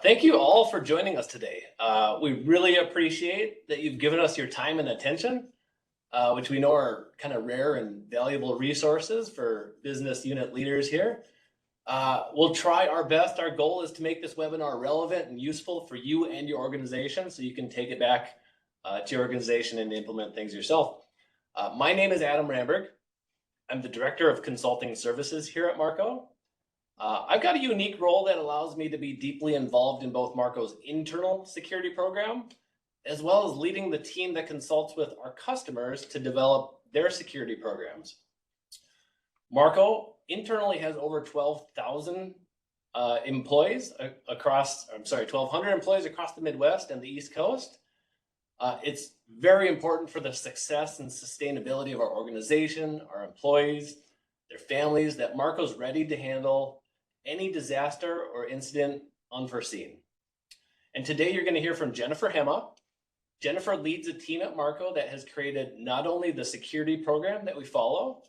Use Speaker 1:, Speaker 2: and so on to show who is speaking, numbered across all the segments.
Speaker 1: Thank you all for joining us today. We really appreciate that you've given us your time and attention, which we know are kind of rare and valuable resources for business unit leaders here. We'll try our best. Our goal is to make this webinar relevant and useful for you and your organization so you can take it back to your organization and implement things yourself. My name is Adam Ramberg. I'm the Director of Consulting Services here at Marco. I've got a unique role that allows me to be deeply involved in both Marco's internal security program, as well as leading the team that consults with our customers to develop their security programs. Marco internally has over 12,000 employees across, 1,200 employees across the Midwest and the East Coast. It's very important for the success and sustainability of our organization, our employees, their families, that Marco's ready to handle any disaster or incident unforeseen. And today you're going to hear from Jennifer Hemmah. Jennifer leads a team at Marco that has created not only the security program that we follow,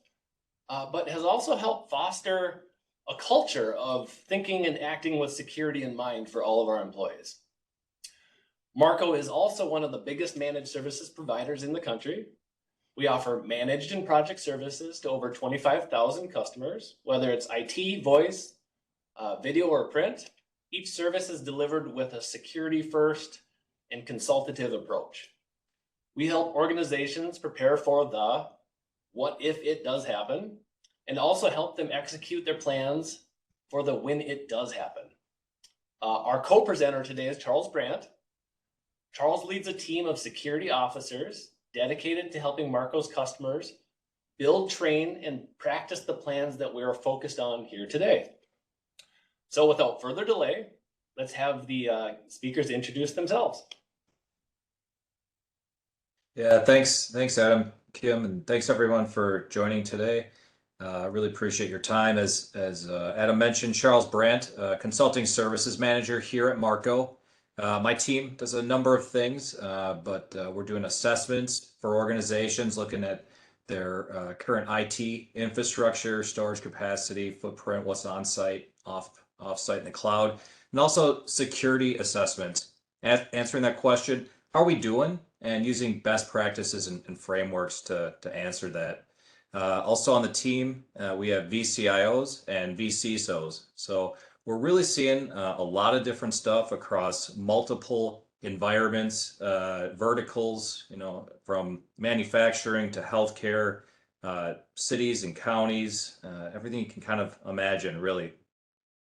Speaker 1: but has also helped foster a culture of thinking and acting with security in mind for all of our employees. Marco is also one of the biggest managed services providers in the country. We offer managed and project services to over 25,000 customers, whether it's IT, voice, video, or print. Each service is delivered with a security first and consultative approach. We help organizations prepare for the what if it does happen, and also help them execute their plans for the when it does happen. Our co-presenter today is Charles Brandt. Charles leads a team of security officers dedicated to helping Marco's customers build, train, and practice the plans that we are focused on here today. So without further delay, let's have the speakers introduce themselves.
Speaker 2: Yeah, thanks Adam, Kim, and thanks everyone for joining today. Really appreciate your time. As Adam mentioned, Charles Brandt, Consulting Services Manager here at Marco. My team does a number of things, but we're doing assessments for organizations, looking at their current IT infrastructure, storage capacity, footprint, what's on-site, off-site in the cloud, and also security assessments. Answering that question, how are we doing? And using best practices and frameworks to answer that. Also on the team, we have VCIOs and VCSOs. So we're really seeing a lot of different stuff across multiple environments, verticals, from manufacturing to healthcare, cities and counties, everything you can kind of imagine, really.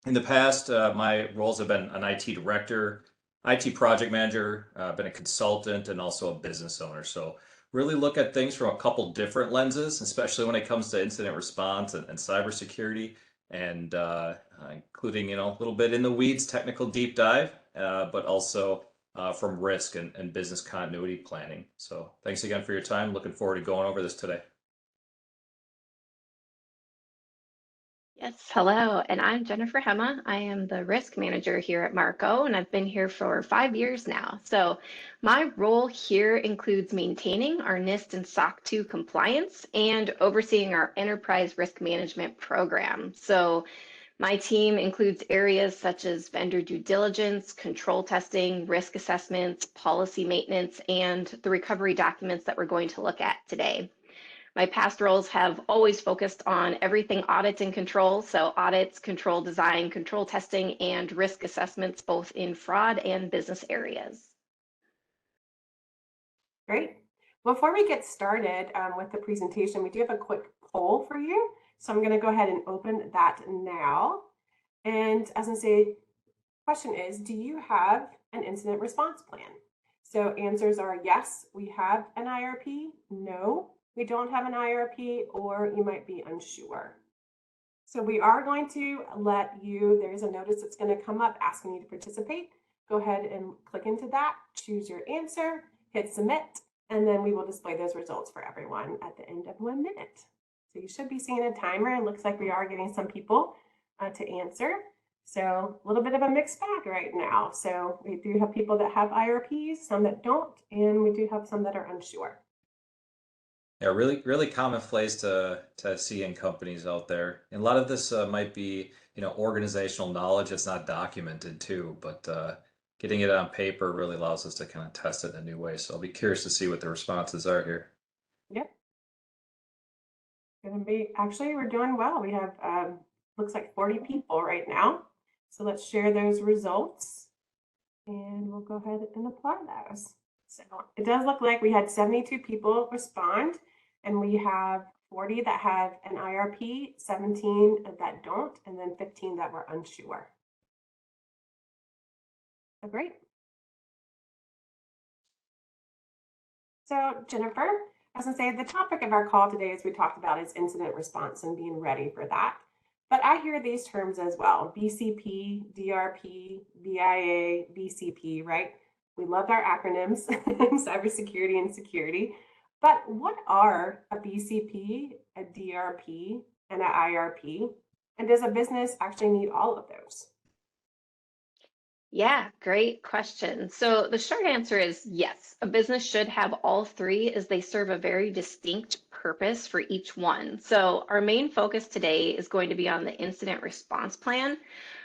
Speaker 2: In the past, my roles have been an IT director, IT project manager, been a consultant, and also a business owner. So really look at things from a couple different lenses, especially when it comes to incident response and cybersecurity, and including a little bit in the weeds, technical deep dive, but also from risk and business continuity planning. So thanks again for your time. Looking forward to going over this today.
Speaker 3: Yes, hello, and I'm Jennifer Hemmah. I am the risk manager here at Marco, and I've been here for 5 years now. So my role here includes maintaining our NIST and SOC 2 compliance and overseeing our enterprise risk management program. So my team includes areas such as vendor due diligence, control testing, risk assessments, policy maintenance, and the recovery documents that we're going to look at today. My past roles have always focused on everything audits and control, so audits, control design, control testing, and risk assessments, both in fraud and business areas.
Speaker 4: Great. Before we get started with the presentation, we do have a quick poll for you. So I'm going to go ahead and open that now. And as I say, the question is, do you have an incident response plan? So answers are yes, we have an IRP, no, we don't have an IRP, or you might be unsure. So we are going to let you, there's a notice that's going to come up asking you to participate. Go ahead and click into that, choose your answer, hit submit, and then we will display those results for everyone at the end of 1 minute. So you should be seeing a timer. It looks like we are getting some people to answer. So a little bit of a mixed bag right now. So we do have people that have IRPs, some that don't, and we do have some that are unsure.
Speaker 2: Yeah, really common place to see in companies out there. And a lot of this might be organizational knowledge that's not documented too, but getting it on paper really allows us to kind of test it in a new way. So I'll be curious to see what the responses are here.
Speaker 4: Yep. Gonna be, actually, we're doing well. We have, looks like 40 people right now. So let's share those results and we'll go ahead and apply those. So it does look like we had 72 people respond and we have 40 that have an IRP, 17 that don't, and then 15 that were unsure. So great. So Jennifer, as I say, the topic of our call today, as we talked about, is incident response and being ready for that. But I hear these terms as well: BCP, DRP, BIA, BCP, right? We love our acronyms, cybersecurity and security. But what are a BCP, a DRP, and an IRP? And does a business actually need all of those?
Speaker 3: Yeah, great question. So the short answer is yes, a business should have all three as they serve a very distinct purpose for each one. So our main focus today is going to be on the incident response plan,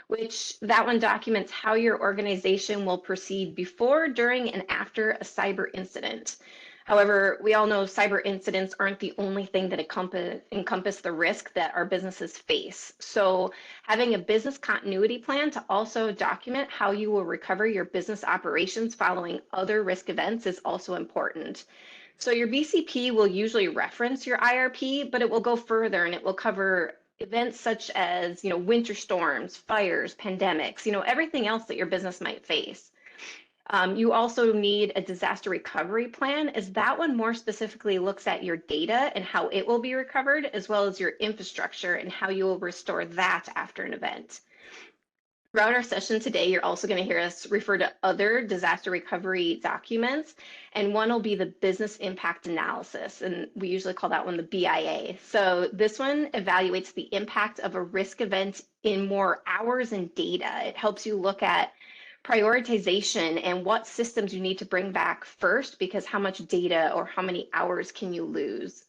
Speaker 3: which that one documents how your organization will proceed before, during, and after a cyber incident. However, we all know cyber incidents aren't the only thing that encompass the risk that our businesses face. So having a business continuity plan to also document how you will recover your business operations following other risk events is also important. So your BCP will usually reference your IRP, but it will go further and it will cover events such as, winter storms, fires, pandemics, everything else that your business might face. You also need a disaster recovery plan, as that one more specifically looks at your data and how it will be recovered, as well as your infrastructure and how you will restore that after an event. Throughout our session today, you're also going to hear us refer to other disaster recovery documents, and one will be the business impact analysis, and we usually call that one the BIA. So this one evaluates the impact of a risk event in more hours and data. It helps you look at prioritization and what systems you need to bring back first, because how much data or how many hours can you lose?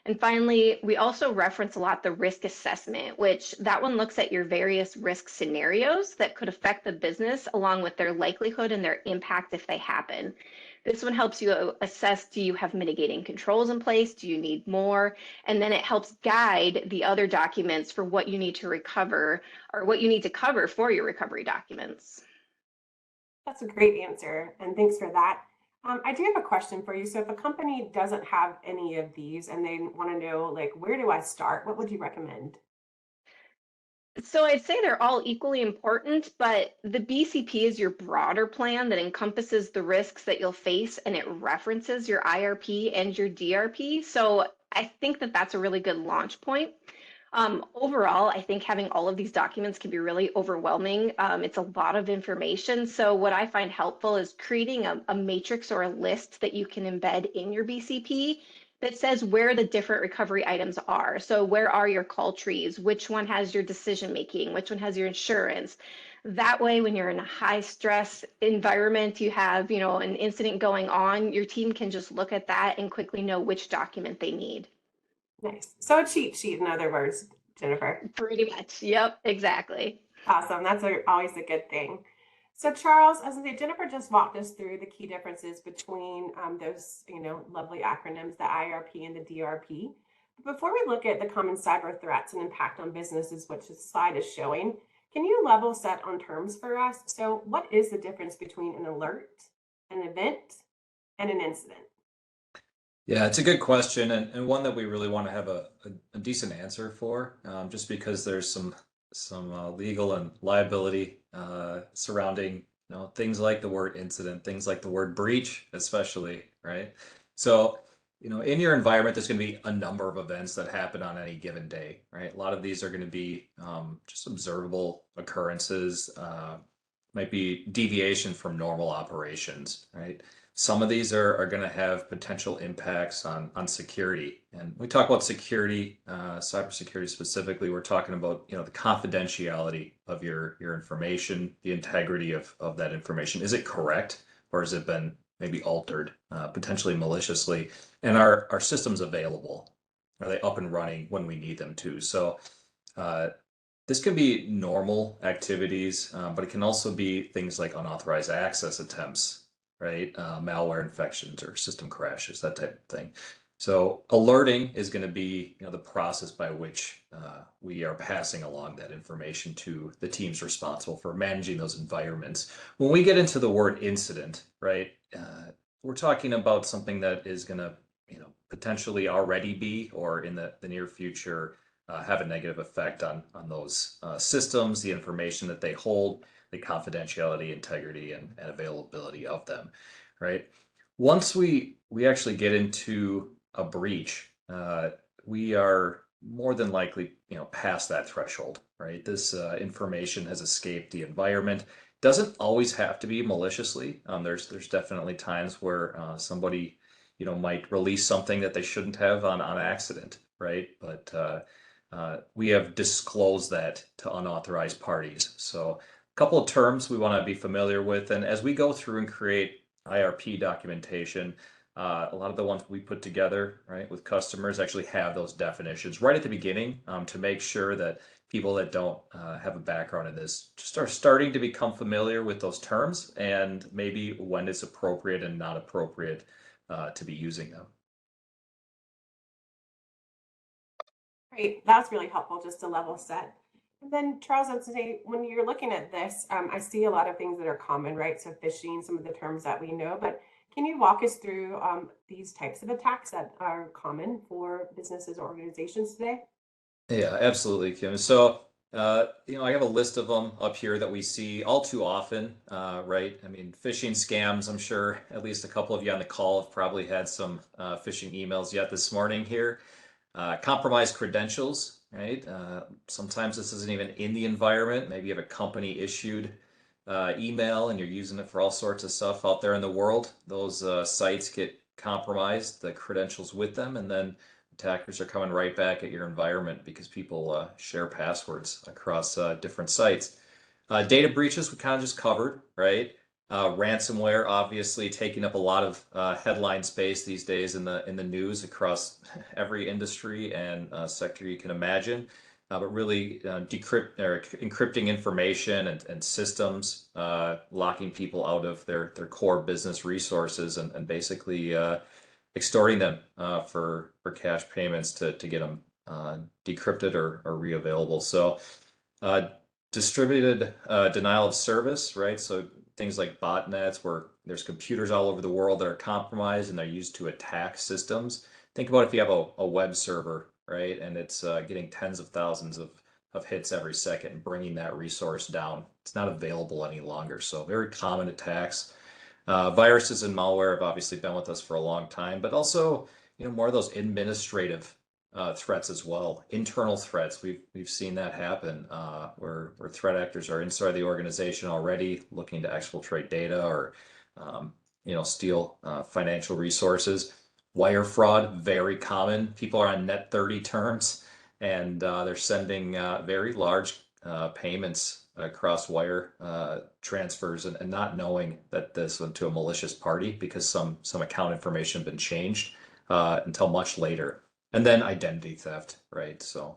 Speaker 3: And finally, we also reference a lot the risk assessment, which that one looks at your various risk scenarios that could affect the business, along with their likelihood and their impact if they happen. This one helps you assess, do you have mitigating controls in place? Do you need more? And then it helps guide the other documents for what you need to recover or what you need to cover for your recovery documents.
Speaker 4: That's a great answer, and thanks for that. I do have a question for you. So if a company doesn't have any of these and they want to know, like, where do I start? What would you recommend?
Speaker 3: So I'd say they're all equally important, but the BCP is your broader plan that encompasses the risks that you'll face, and it references your IRP and your DRP. So I think that that's a really good launch point. Overall, I think having all of these documents can be really overwhelming. It's a lot of information. So what I find helpful is creating a matrix or a list that you can embed in your BCP that says where the different recovery items are. So where are your call trees? Which one has your decision making? Which one has your insurance? That way, when you're in a high stress environment, you have, an incident going on, your team can just look at that and quickly know which document they need.
Speaker 4: Nice. So a cheat sheet, in other words, Jennifer.
Speaker 3: Pretty much. Yep, exactly.
Speaker 4: Awesome. That's always a good thing. So Charles, as I say, Jennifer just walked us through the key differences between those, lovely acronyms, the IRP and the DRP. But before we look at the common cyber threats and impact on businesses, which this slide is showing, can you level set on terms for us? So what is the difference between an alert, an event, and an incident?
Speaker 2: Yeah, it's a good question, and one that we really want to have a decent answer for, just because there's some legal and liability surrounding things like the word incident, things like the word breach, especially, right? So in your environment, there's going to be a number of events that happen on any given day, right? A lot of these are going to be just observable occurrences, might be deviation from normal operations, right? Some of these are going to have potential impacts on security. And we talk about security, cybersecurity specifically, we're talking about, the confidentiality of your information, the integrity of that information. Is it correct, or has it been maybe altered, potentially maliciously? And are systems available? Are they up and running when we need them to? So This can be normal activities, but it can also be things like unauthorized access attempts, right? Malware infections or system crashes, that type of thing. So alerting is going to be, the process by which we are passing along that information to the teams responsible for managing those environments. When we get into the word incident, right, we're talking about something that is going to, potentially already be or in the near future have a negative effect on those systems, the information that they hold, the confidentiality, integrity, and availability of them, right? Once we actually get into a breach, we are more than likely, past that threshold, right? This information has escaped the environment. Doesn't always have to be maliciously. There's definitely times where somebody, might release something that they shouldn't have on accident, right? But we have disclosed that to unauthorized parties. So a couple of terms we want to be familiar with. And as we go through and create IRP documentation, a lot of the ones we put together, right, with customers actually have those definitions right at the beginning to make sure that people that don't have a background in this just are starting to become familiar with those terms and maybe when it's appropriate and not appropriate to be using them.
Speaker 4: Great, that's really helpful just to level set. And then Charles, I'd say when you're looking at this, I see a lot of things that are common, right? So phishing, some of the terms that we know, but can you walk us through these types of attacks that are common for businesses or organizations today?
Speaker 2: Yeah, absolutely, Kim. So, I have a list of them up here that we see all too often, right? I mean, phishing scams, I'm sure at least a couple of you on the call have probably had some phishing emails yet this morning here. Compromised credentials, right? Sometimes this isn't even in the environment. Maybe you have a company issued email and you're using it for all sorts of stuff out there in the world. Those sites get compromised, the credentials with them, and then attackers are coming right back at your environment because people share passwords across different sites. Data breaches we kind of just covered, right? Ransomware obviously taking up a lot of headline space these days in the news across every industry and sector you can imagine. But really decrypt or encrypting information and systems, locking people out of their core business resources and basically extorting them for cash payments to get them decrypted or reavailable. So distributed denial of service, right? So things like botnets where there's computers all over the world that are compromised and they're used to attack systems. Think about if you have a web server, right? And it's getting tens of thousands of hits every second and bringing that resource down. It's not available any longer. So very common attacks. Viruses and malware have obviously been with us for a long time, but also, more of those administrative threats as well. Internal threats, we've seen that happen where threat actors are inside the organization already looking to exfiltrate data or steal financial resources. Wire fraud, very common. People are on net 30 terms and they're sending very large payments across wire transfers and not knowing that this went to a malicious party because some account information had been changed until much later. And then identity theft, right? So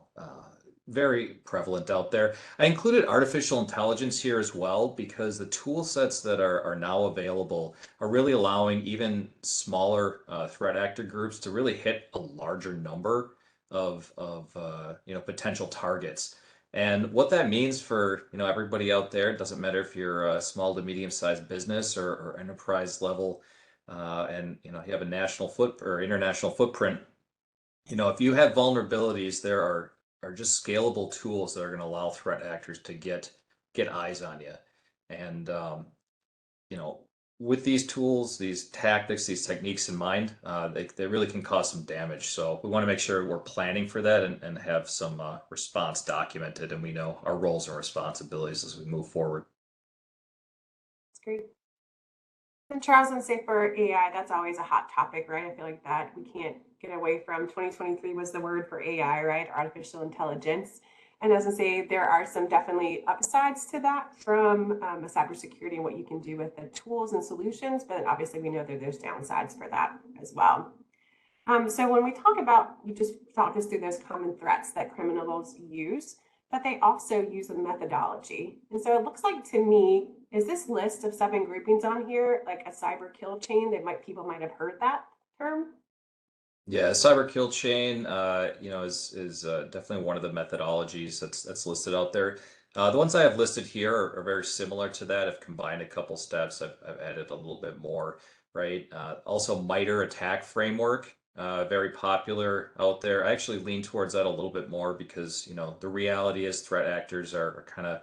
Speaker 2: very prevalent out there. I included artificial intelligence here as well because the tool sets that are now available are really allowing even smaller threat actor groups to really hit a larger number of potential targets. And what that means for everybody out there, it doesn't matter if you're a small to medium-sized business or enterprise level, and you have a national or international footprint. If you have vulnerabilities, there are just scalable tools that are going to allow threat actors to get eyes on you. And with these tools, these tactics, these techniques in mind, they really can cause some damage. So we want to make sure we're planning for that and have some response documented, and we know our roles and responsibilities as we move forward.
Speaker 4: That's great. And Charles, and say for AI, that's always a hot topic, right? I feel like that we can't get away from. 2023 was the word for AI, right? Artificial intelligence. And as I say, there are some definitely upsides to that from a cybersecurity and what you can do with the tools and solutions, but obviously we know that there's downsides for that as well. So when we talk about, you just talked us through those common threats that criminals use. but they also use a methodology. And so it looks like to me, is this list of 7 groupings on here like a cyber kill chain? People might have heard that term.
Speaker 2: Yeah, cyber kill chain, is definitely one of the methodologies that's listed out there. The ones I have listed here are very similar to that. I've combined a couple steps. I've added a little bit more, right? Also, MITRE ATT&CK framework, very popular out there. I actually lean towards that a little bit more because, the reality is threat actors are kind of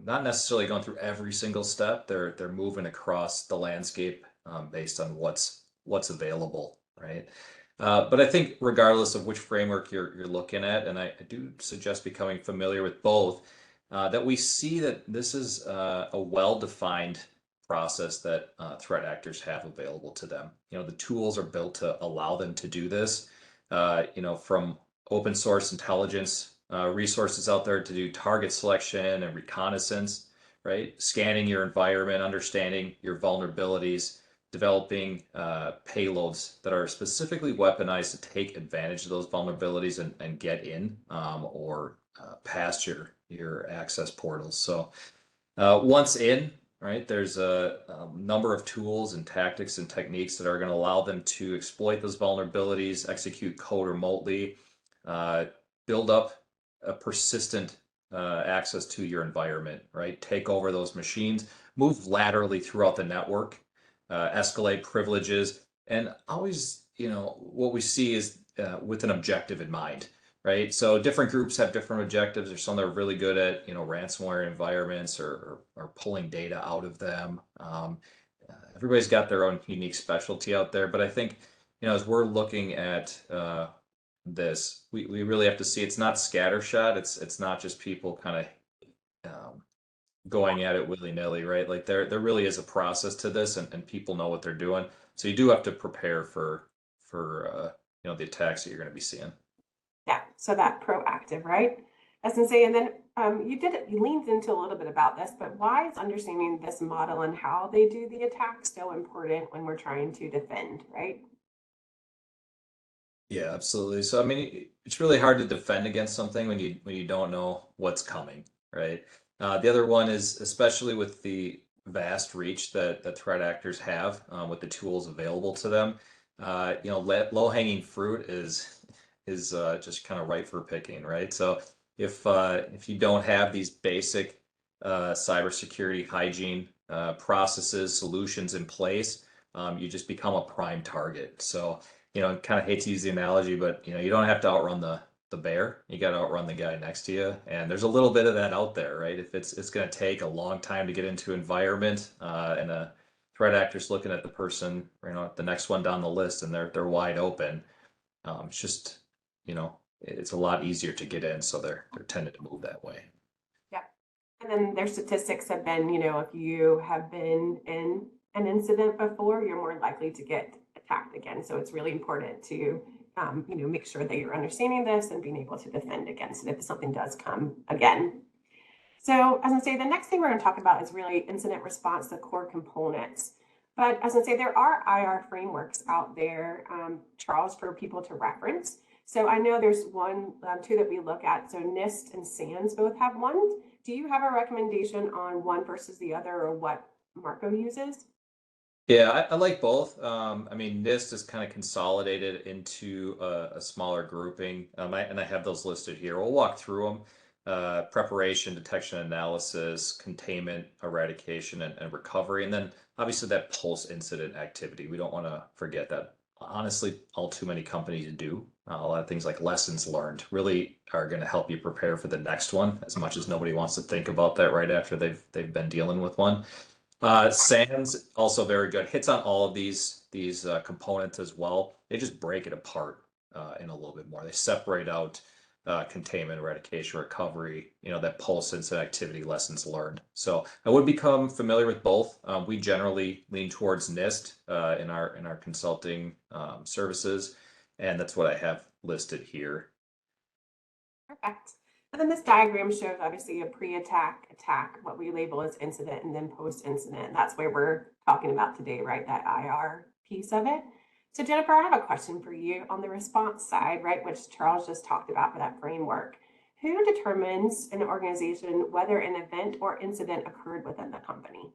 Speaker 2: not necessarily going through every single step. They're moving across the landscape based on what's available, right? But I think regardless of which framework you're looking at, and I do suggest becoming familiar with both, that we see that this is a well-defined process that threat actors have available to them. The tools are built to allow them to do this. From open source intelligence resources out there to do target selection and reconnaissance, right? Scanning your environment, understanding your vulnerabilities, developing payloads that are specifically weaponized to take advantage of those vulnerabilities and get in or past your access portals. So once in, right, there's a number of tools and tactics and techniques that are going to allow them to exploit those vulnerabilities, execute code remotely, build up a persistent access to your environment, right? Take over those machines, move laterally throughout the network, escalate privileges, and always, what we see is with an objective in mind, right? So different groups have different objectives. There's some that are really good at, ransomware environments or pulling data out of them. Everybody's got their own unique specialty out there, but I think, as we're looking at this, we really have to see it's not scattershot. It's not just people kind of going at it willy-nilly, right? Like there really is a process to this, and people know what they're doing. So you do have to prepare for the attacks that you're going to be seeing.
Speaker 4: Yeah, so that proactive, right? As in say, and then you leaned into a little bit about this, but why is understanding this model and how they do the attack so important when we're trying to defend, right?
Speaker 2: Yeah, absolutely. So I mean, it's really hard to defend against something when you don't know what's coming, right? The other one is especially with the vast reach that threat actors have with the tools available to them. Low-hanging fruit is just kind of ripe for picking, right? So if you don't have these basic cybersecurity hygiene processes, solutions in place, you just become a prime target. So kind of hate to use the analogy, but you don't have to outrun the bear. You got to outrun the guy next to you, and there's a little bit of that out there, right? If it's going to take a long time to get into environment, and a threat actor's looking at the person, the next one down the list, and they're wide open. It's just it's a lot easier to get in, so they're tended to move that way.
Speaker 4: Yeah, and then their statistics have been, if you have been in an incident before, you're more likely to get attacked again. So it's really important to, make sure that you're understanding this and being able to defend against it if something does come again. So as I say, the next thing we're going to talk about is really incident response, the core components. But as I say, there are IR frameworks out there, Charles, for people to reference. So I know there's two that we look at. So NIST and SANS both have one. Do you have a recommendation on one versus the other, or what Marco uses?
Speaker 2: Yeah, I like both. I mean, NIST is kind of consolidated into a smaller grouping, and I have those listed here. We'll walk through them. Preparation, detection, analysis, containment, eradication, and recovery. And then obviously that post-incident activity. We don't want to forget that. Honestly, all too many companies do. A lot of things like lessons learned really are going to help you prepare for the next one, as much as nobody wants to think about that right after they've been dealing with one. SANS also very good. Hits on all of these components as well. They just break it apart in a little bit more. They separate out containment, eradication, recovery, that post-incident activity, lessons learned. So I would become familiar with both. We generally lean towards NIST in our consulting services, and that's what I have listed here.
Speaker 4: Perfect. And then this diagram shows obviously a pre-attack, attack, what we label as incident, and then post-incident. That's where we're talking about today, right? That IR piece of it. So Jennifer, I have a question for you on the response side, right? Which Charles just talked about for that framework. Who determines in an organization whether an event or incident occurred within the company?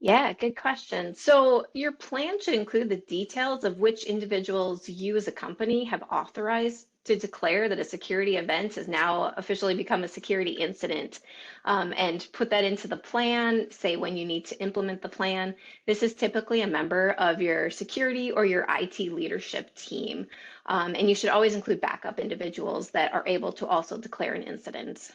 Speaker 3: Yeah, good question. So your plan should include the details of which individuals you as a company have authorized to declare that a security event has now officially become a security incident, and put that into the plan, say when you need to implement the plan. This is typically a member of your security or your IT leadership team. And you should always include backup individuals that are able to also declare an incident.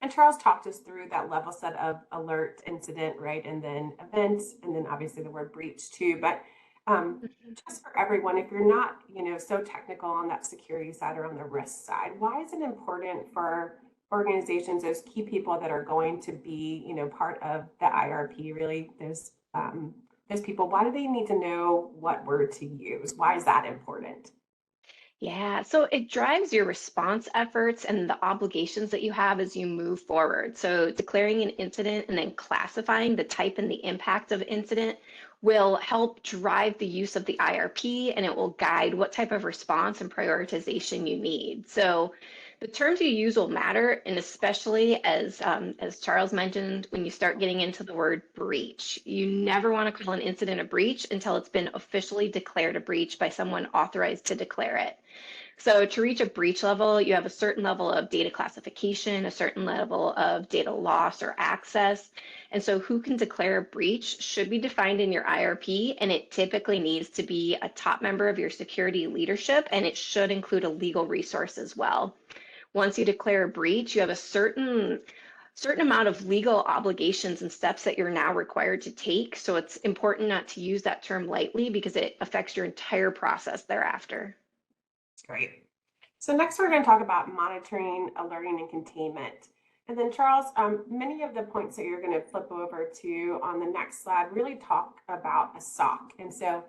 Speaker 4: And Charles talked us through that level set of alert, incident, right? And then events, and then obviously the word breach too. But um, just for everyone, if you're not, so technical on that security side or on the risk side, why is it important for organizations, those key people that are going to be, part of the IRP, really those people, why do they need to know what word to use? Why is that important?
Speaker 3: Yeah, so it drives your response efforts and the obligations that you have as you move forward. So declaring an incident and then classifying the type and the impact of incident will help drive the use of the IRP, and it will guide what type of response and prioritization you need. So the terms you use will matter, and especially as Charles mentioned, when you start getting into the word breach, you never want to call an incident a breach until it's been officially declared a breach by someone authorized to declare it. So to reach a breach level, you have a certain level of data classification, a certain level of data loss or access. And so who can declare a breach should be defined in your IRP, and it typically needs to be a top member of your security leadership, and it should include a legal resource as well. Once you declare a breach, you have a certain amount of legal obligations and steps that you're now required to take. So it's important not to use that term lightly because it affects your entire process thereafter.
Speaker 4: Great. So next we're going to talk about monitoring, alerting, and containment. And then Charles, many of the points that you're going to flip over to on the next slide really talk about a SOC. And so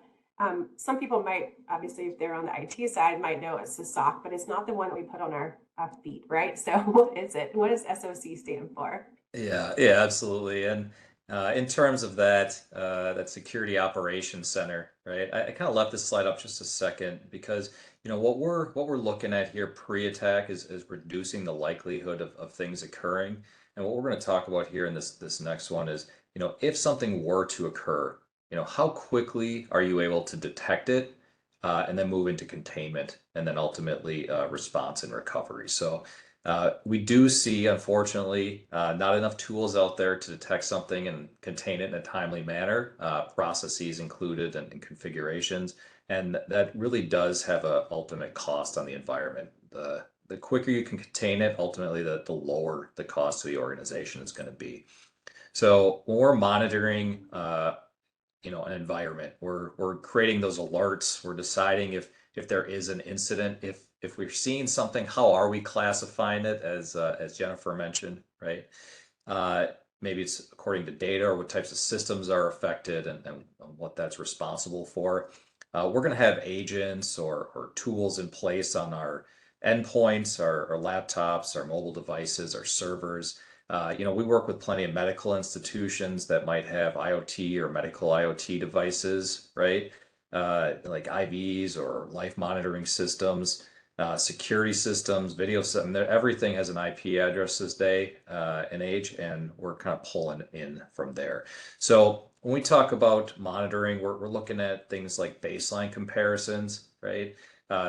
Speaker 4: some people might, obviously, if they're on the IT side, might know it's a SOC, but it's not the one we put on our feet, right? So what is it? What does SOC stand for?
Speaker 2: Yeah, absolutely. And in terms of that, that Security Operations Center, right? I kind of left this slide up just a second because what we're looking at here pre-attack is reducing the likelihood of things occurring. And what we're going to talk about here in this next one is, if something were to occur, how quickly are you able to detect it, and then move into containment, and then ultimately response and recovery. So we do see, unfortunately, not enough tools out there to detect something and contain it in a timely manner, processes included and configurations. And that really does have an ultimate cost on the environment. The quicker you can contain it, ultimately, the lower the cost to the organization is going to be. So when we're monitoring, an environment, we're creating those alerts. We're deciding if there is an incident, if we're seeing something, how are we classifying it, as Jennifer mentioned, right? Maybe it's according to data or what types of systems are affected and what that's responsible for. We're going to have agents or tools in place on our endpoints, our laptops, our mobile devices, our servers. We work with plenty of medical institutions that might have IoT or medical IoT devices, right? Like IVs or life monitoring systems, security systems, video systems. Everything has an IP address this day and age, and we're kind of pulling in from there. So when we talk about monitoring, we're looking at things like baseline comparisons, right?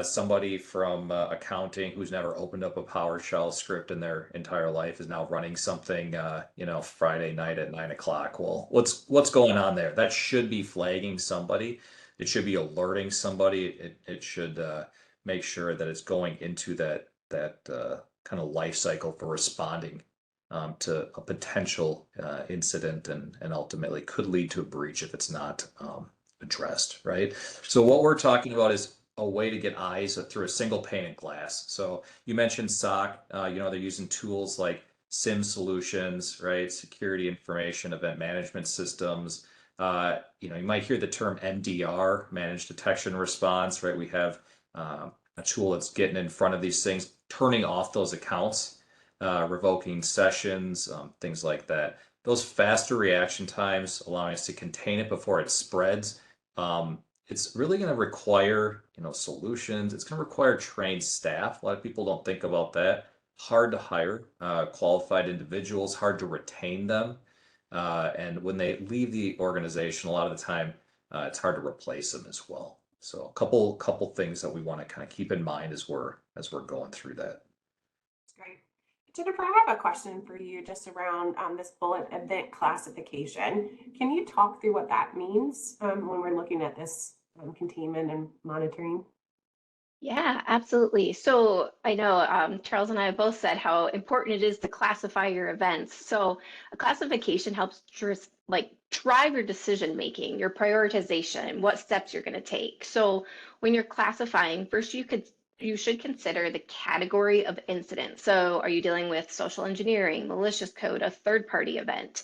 Speaker 2: Somebody from accounting who's never opened up a PowerShell script in their entire life is now running something, Friday night at 9 o'clock. Well, what's going on there? That should be flagging somebody. It should be alerting somebody. It should make sure that it's going into that kind of life cycle for responding to a potential incident and ultimately could lead to a breach if it's not addressed, right? So what we're talking about is a way to get eyes through a single pane of glass. So you mentioned SOC, they're using tools like SIM solutions, right? Security information, event management systems. You might hear the term MDR, managed detection response, right? We have a tool that's getting in front of these things, turning off those accounts, revoking sessions, things like that. Those faster reaction times allowing us to contain it before it spreads it's really going to require, solutions. It's going to require trained staff. A lot of people don't think about that. Hard to hire qualified individuals, hard to retain them. And when they leave the organization, a lot of the time, it's hard to replace them as well. So a couple things that we want to kind of keep in mind as we're going through that.
Speaker 4: That's great. Jennifer, I have a question for you just around this bullet event classification. Can you talk through what that means when we're looking at this containment and monitoring?
Speaker 3: Yeah, absolutely. So I know Charles and I have both said how important it is to classify your events. So a classification helps just like drive your decision making, your prioritization, what steps you're going to take. So when you're classifying, first you should consider the category of incident. So are you dealing with social engineering, malicious code, a third-party event?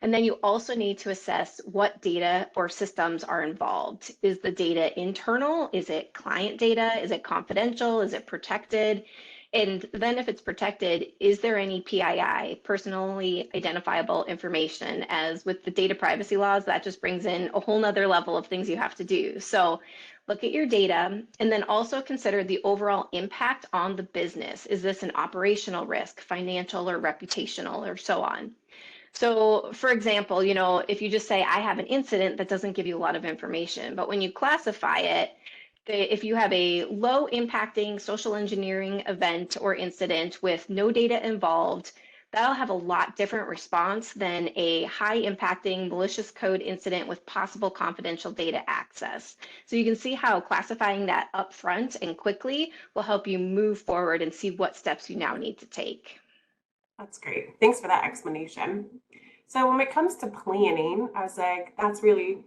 Speaker 3: And then you also need to assess what data or systems are involved. Is the data internal? Is it client data? Is it confidential? Is it protected? And then if it's protected, is there any PII, personally identifiable information? As with the data privacy laws, that just brings in a whole nother level of things you have to do. So look at your data and then also consider the overall impact on the business. Is this an operational risk, financial or reputational, or so on? So, for example, if you just say, I have an incident, that doesn't give you a lot of information. But when you classify it, if you have a low impacting social engineering event or incident with no data involved, that'll have a lot different response than a high impacting malicious code incident with possible confidential data access. So you can see how classifying that upfront and quickly will help you move forward and see what steps you now need to take.
Speaker 4: That's great. Thanks for that explanation. So when it comes to planning, I was like, that's really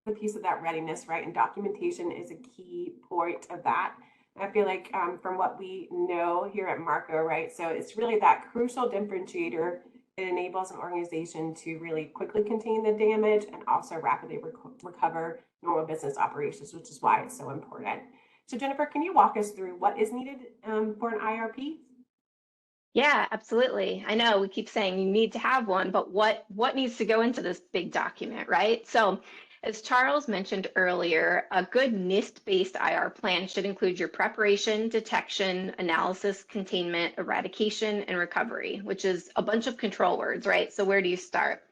Speaker 4: the piece of that readiness, right? And documentation is a key point of that. I feel like from what we know here at Marco, right? So it's really that crucial differentiator. It enables an organization to really quickly contain the damage and also rapidly recover normal business operations, which is why it's so important. So Jennifer, can you walk us through what is needed for an IRP?
Speaker 3: Yeah, absolutely. I know we keep saying you need to have one, but what needs to go into this big document, right? So, as Charles mentioned earlier, a good NIST-based IR plan should include your preparation, detection, analysis, containment, eradication, and recovery, which is a bunch of control words, right? So where do you start?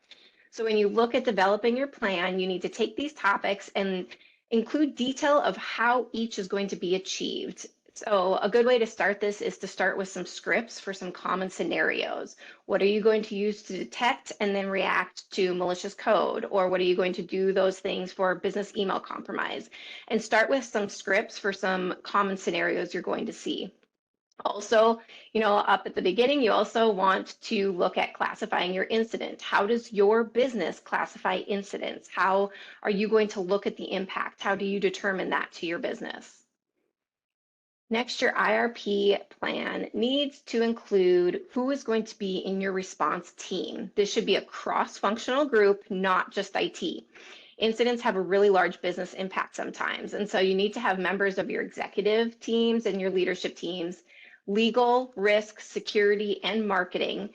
Speaker 3: So when you look at developing your plan, you need to take these topics and include detail of how each is going to be achieved. So a good way to start this is to start with some scripts for some common scenarios. What are you going to use to detect and then react to malicious code? Or what are you going to do those things for business email compromise? And start with some scripts for some common scenarios you're going to see. Also, up at the beginning, you also want to look at classifying your incident. How does your business classify incidents? How are you going to look at the impact? How do you determine that to your business? Next, your IRP plan needs to include who is going to be in your response team. This should be a cross-functional group, not just IT. Incidents have a really large business impact sometimes, and so you need to have members of your executive teams and your leadership teams, legal, risk, security, and marketing,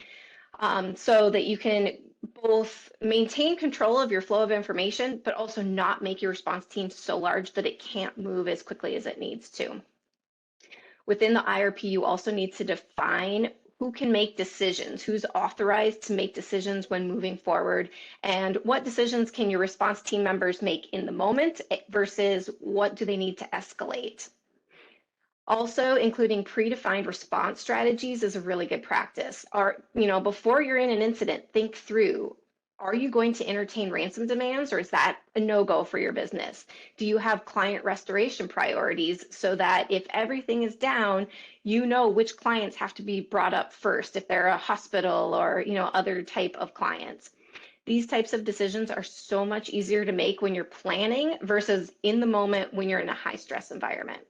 Speaker 3: so that you can both maintain control of your flow of information, but also not make your response team so large that it can't move as quickly as it needs to. Within the IRP, you also need to define who can make decisions, who's authorized to make decisions when moving forward, and what decisions can your response team members make in the moment versus what do they need to escalate. Also, including predefined response strategies is a really good practice. Before you're in an incident, think through, are you going to entertain ransom demands, or is that a no-go for your business? Do you have client restoration priorities so that if everything is down, you know which clients have to be brought up first, if they're a hospital or other type of clients? These types of decisions are so much easier to make when you're planning versus in the moment when you're in a high stress environment.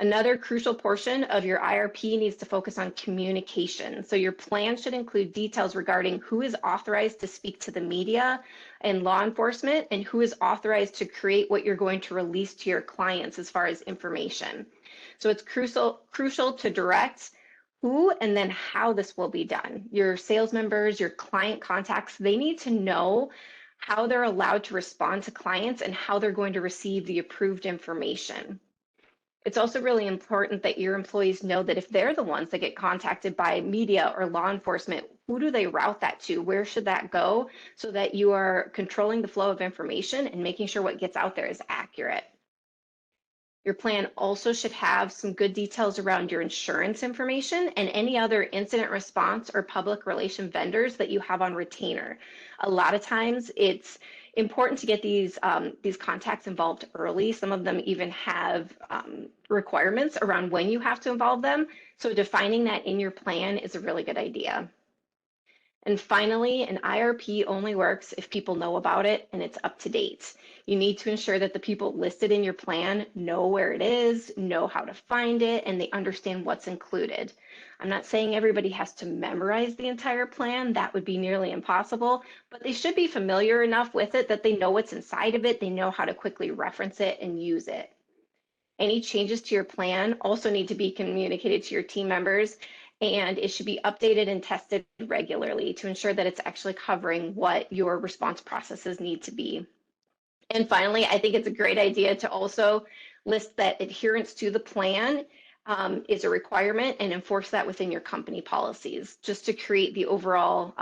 Speaker 3: Another crucial portion of your IRP needs to focus on communication. So your plan should include details regarding who is authorized to speak to the media and law enforcement, and who is authorized to create what you're going to release to your clients as far as information. So it's crucial to direct who and then how this will be done. Your sales members, your client contacts, they need to know how they're allowed to respond to clients, and how they're going to receive the approved information. It's also really important that your employees know that if they're the ones that get contacted by media or law enforcement, who do they route that to? Where should that go? So that you are controlling the flow of information and making sure what gets out there is accurate. Your plan also should have some good details around your insurance information and any other incident response or public relation vendors that you have on retainer. A lot of times it's important to get these contacts involved early. Some of them even have requirements around when you have to involve them. So defining that in your plan is a really good idea. And finally, an IRP only works if people know about it and it's up to date. You need to ensure that the people listed in your plan know where it is, know how to find it, and they understand what's included. I'm not saying everybody has to memorize the entire plan. That would be nearly impossible, but they should be familiar enough with it that they know what's inside of it. They know how to quickly reference it and use it. Any changes to your plan also need to be communicated to your team members, and it should be updated and tested regularly to ensure that it's actually covering what your response processes need to be. And finally, I think it's a great idea to also list that adherence to the plan is a requirement and enforce that within your company policies, just to create the overall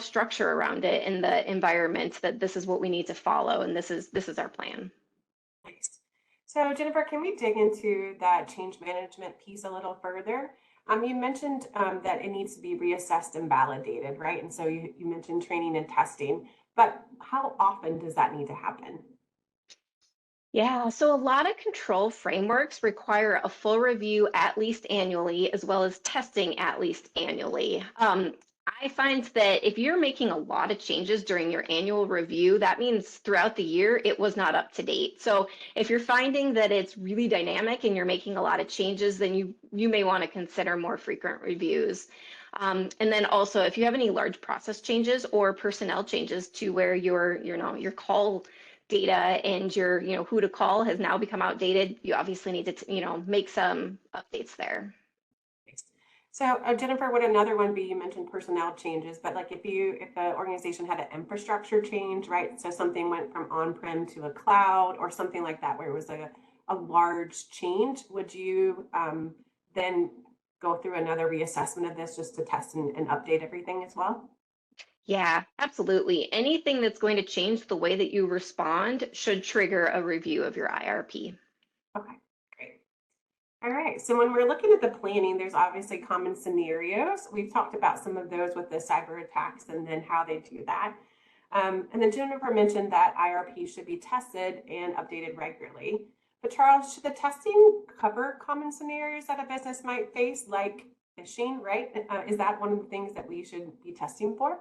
Speaker 3: structure around it and the environment that this is what we need to follow, and this is our plan.
Speaker 4: Nice. So Jennifer, can we dig into that change management piece a little further? You mentioned that it needs to be reassessed and validated, right? And so you mentioned training and testing, but how often does that need to happen?
Speaker 3: Yeah, so a lot of control frameworks require a full review at least annually, as well as testing at least annually. I find that if you're making a lot of changes during your annual review, that means throughout the year it was not up to date. So if you're finding that it's really dynamic and you're making a lot of changes, then you may want to consider more frequent reviews. And then also, if you have any large process changes or personnel changes to where your call data and your who to call has now become outdated, you obviously need to make some updates there.
Speaker 4: So Jennifer, would another one be, you mentioned personnel changes, but like if the organization had an infrastructure change, right? So something went from on-prem to a cloud or something like that, where it was a large change, would you then go through another reassessment of this just to test and update everything as well?
Speaker 3: Yeah, absolutely. Anything that's going to change the way that you respond should trigger a review of your IRP.
Speaker 4: Okay, great. All right, so when we're looking at the planning, there's obviously common scenarios. We've talked about some of those with the cyber attacks and then how they do that. And then Jennifer mentioned that IRP should be tested and updated regularly. But Charles, should the testing cover common scenarios that a business might face, like phishing, right? Is that one of the things that we should be testing for?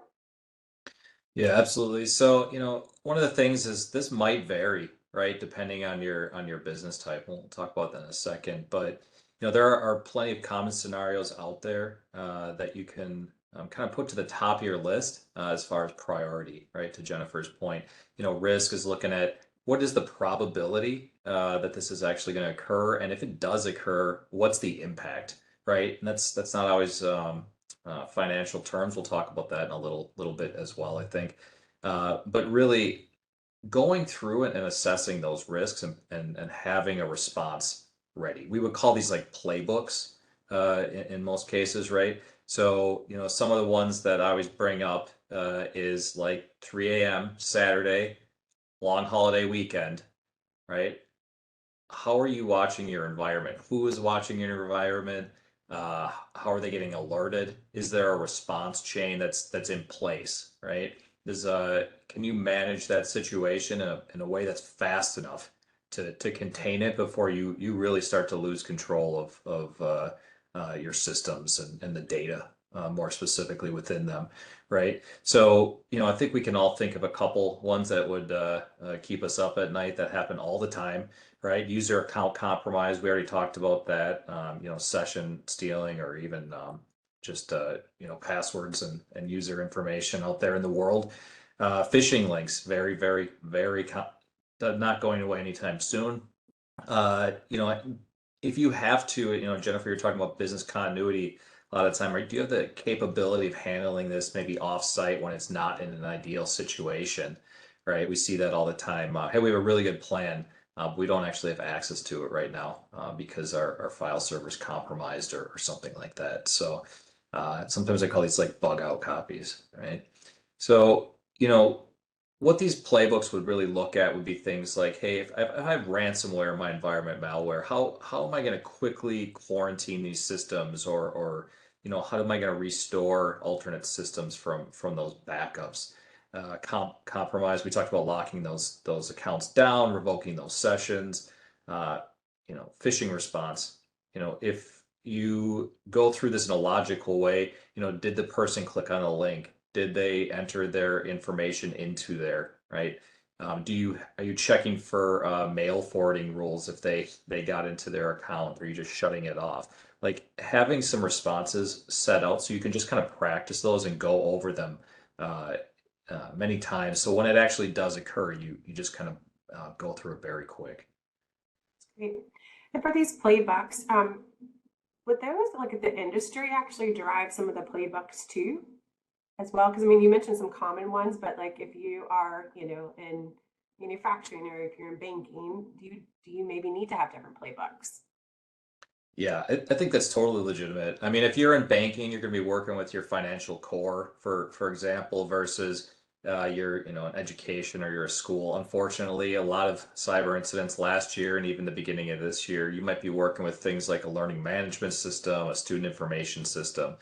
Speaker 2: Yeah, absolutely. So, one of the things is this might vary, right, depending on your business type. We'll talk about that in a second. But, there are plenty of common scenarios out there that you can kind of put to the top of your list as far as priority, right? To Jennifer's point, risk is looking at what is the probability that this is actually going to occur, and if it does occur, what's the impact, right? And that's not always financial terms. We'll talk about that in a little bit as well, I think. But really going through it and assessing those risks and having a response ready. We would call these like playbooks in most cases, right? So, some of the ones that I always bring up is like 3 a.m. Saturday, long holiday weekend, right? How are you watching your environment? Who is watching your environment? How are they getting alerted? Is there a response chain that's in place, right? Can you manage that situation in a way that's fast enough to contain it before you really start to lose control of your systems and the data more specifically within them, right? So, I think we can all think of a couple ones that would keep us up at night that happen all the time, right? User account compromise, we already talked about that. Session stealing, or even just passwords and user information out there in the world. Phishing links, very, very, very not going away anytime soon. If you have to, Jennifer, you're talking about business continuity. a lot of time, right? Do you have the capability of handling this maybe off-site when it's not in an ideal situation, right? We see that all the time. Hey, we have a really good plan. We don't actually have access to it right now because our file server's compromised or something like that. So sometimes I call these like bug out copies, right? So, what these playbooks would really look at would be things like, hey, if I have ransomware in my environment, malware, how am I going to quickly quarantine these systems, or how am I going to restore alternate systems from those backups? Compromise. We talked about locking those accounts down, revoking those sessions. Uh, phishing response. If you go through this in a logical way, did the person click on a link? Did they enter their information into there, right? Are you checking for mail forwarding rules if they got into their account, or are you just shutting it off? Like having some responses set out so you can just kind of practice those and go over them many times. So when it actually does occur, you just kind of go through it very quick.
Speaker 4: Great. And for these playbooks, would those, like the industry, actually drive some of the playbooks too, as well? Because I mean, you mentioned some common ones, but like if you are, in manufacturing, or if you're in banking, do you maybe need to have different playbooks?
Speaker 2: Yeah, I think that's totally legitimate. I mean, if you're in banking, you're going to be working with your financial core, for example, versus you're, an education or you're a school. Unfortunately, a lot of cyber incidents last year and even the beginning of this year, you might be working with things like a learning management system, a student information system.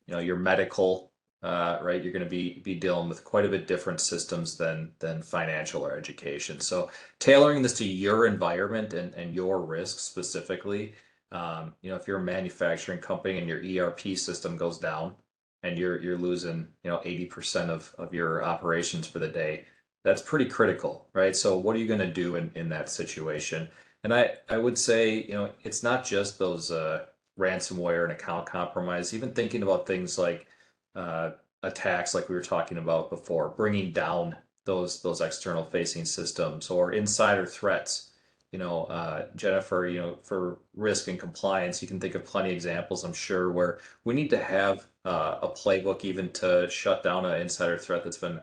Speaker 2: Your medical, right? You're going to be dealing with quite a bit different systems than financial or education. So tailoring this to your environment and your risks specifically. If you're a manufacturing company and your ERP system goes down and you're losing, 80% of your operations for the day, that's pretty critical, right? So what are you going to do in that situation? And I would say, it's not just those ransomware and account compromise, even thinking about things like uh, attacks like we were talking about before, bringing down those external facing systems or insider threats. Jennifer, for risk and compliance, you can think of plenty of examples, I'm sure, where we need to have a playbook even to shut down an insider threat that's been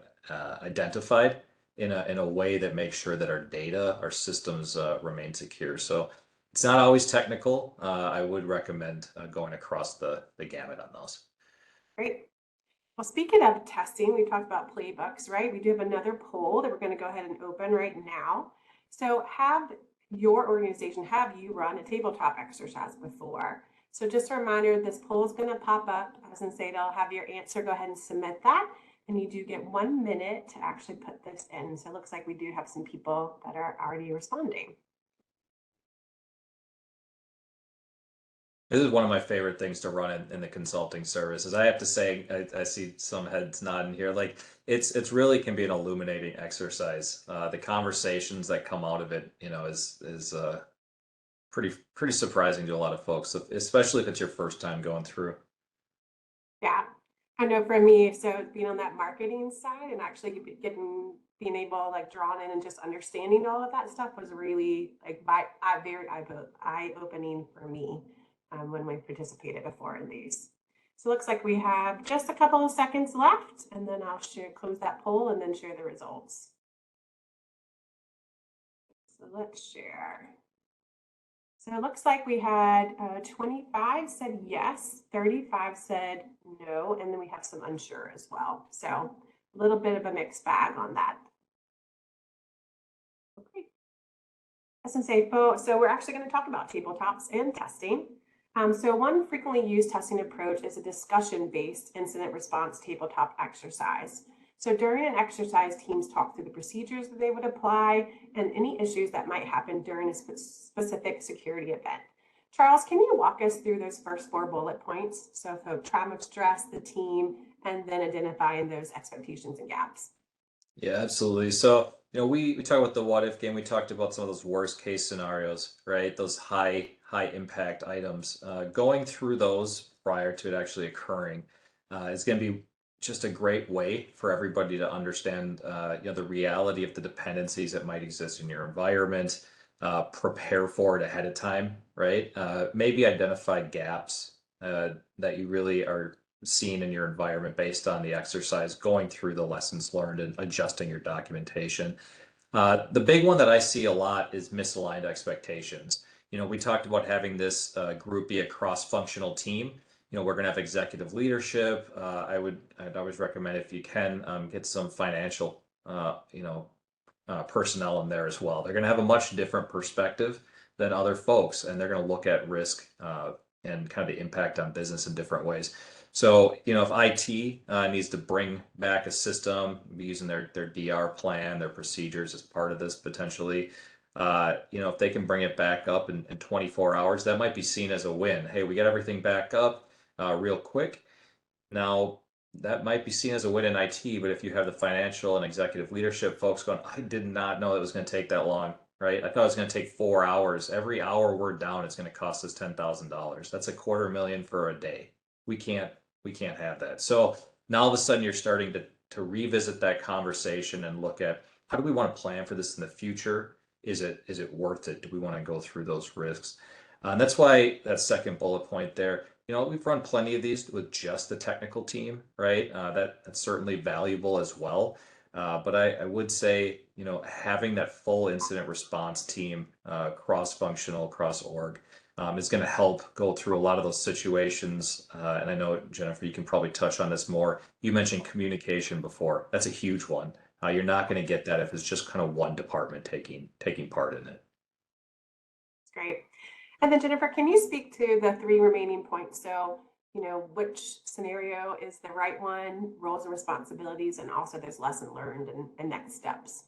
Speaker 2: identified in a way that makes sure that our data, our systems remain secure. So it's not always technical. I would recommend going across the gamut on those.
Speaker 4: Great. Well, speaking of testing, we talked about playbooks, right? We do have another poll that we're going to go ahead and open right now. So have you run a tabletop exercise before? So just a reminder, this poll is going to pop up. As in say, it'll have your answer. Go ahead and submit that. And you do get 1 minute to actually put this in. So it looks like we do have some people that are already responding.
Speaker 2: This is one of my favorite things to run in the consulting services. I have to say, I see some heads nodding here. Like it's really can be an illuminating exercise. The conversations that come out of it, is pretty surprising to a lot of folks, especially if it's your first time going through.
Speaker 4: Yeah, I know for me, so being on that marketing side and actually being able like drawn in and just understanding all of that stuff was really like very eye-opening for me when we participated before in these. So it looks like we have just a couple of seconds left, and then I'll close that poll and then share the results. So let's share. So it looks like we had 25 said yes, 35 said no, and then we have some unsure as well. So a little bit of a mixed bag on that. Okay. So we're actually going to talk about tabletops and testing. So one frequently used testing approach is a discussion-based incident response tabletop exercise. So during an exercise, teams talk through the procedures that they would apply and any issues that might happen during a specific security event. Charles, can you walk us through those first 4 bullet points? So trauma, stress, the team, and then identifying those expectations and gaps.
Speaker 2: Yeah, absolutely. So, we talk about the what if game. We talked about some of those worst case scenarios, right? Those high impact items. Going through those prior to it actually occurring is going to be just a great way for everybody to understand, the reality of the dependencies that might exist in your environment, prepare for it ahead of time, right? Maybe identify gaps that you really are seeing in your environment based on the exercise, going through the lessons learned and adjusting your documentation. The big one that I see a lot is misaligned expectations. We talked about having this group be a cross-functional team. We're going to have executive leadership. I'd always recommend, if you can, get some financial, personnel in there as well. They're going to have a much different perspective than other folks, and they're going to look at risk and kind of the impact on business in different ways. So, if IT needs to bring back a system, using their DR plan, their procedures as part of this potentially, if they can bring it back up in 24 hours, that might be seen as a win. Hey, we got everything back up real quick. Now, that might be seen as a win in IT, but if you have the financial and executive leadership folks going, I did not know it was going to take that long, right? I thought it was going to take 4 hours. Every hour we're down, it's going to cost us $10,000. That's $250,000 for a day. We can't have that. So now all of a sudden you're starting to revisit that conversation and look at, how do we want to plan for this in the future? Is it worth it? Do we want to go through those risks? And that's why that second bullet point there, we've run plenty of these with just the technical team, right? That's certainly valuable as well. But I would say, having that full incident response team, cross-functional, cross-org, is going to help go through a lot of those situations. And I know, Jennifer, you can probably touch on this more. You mentioned communication before. That's a huge one. You're not going to get that if it's just kind of one department taking part in it.
Speaker 4: That's great. And then Jennifer, can you speak to the 3 remaining points? So, which scenario is the right one, roles and responsibilities, and also there's lesson learned and next steps.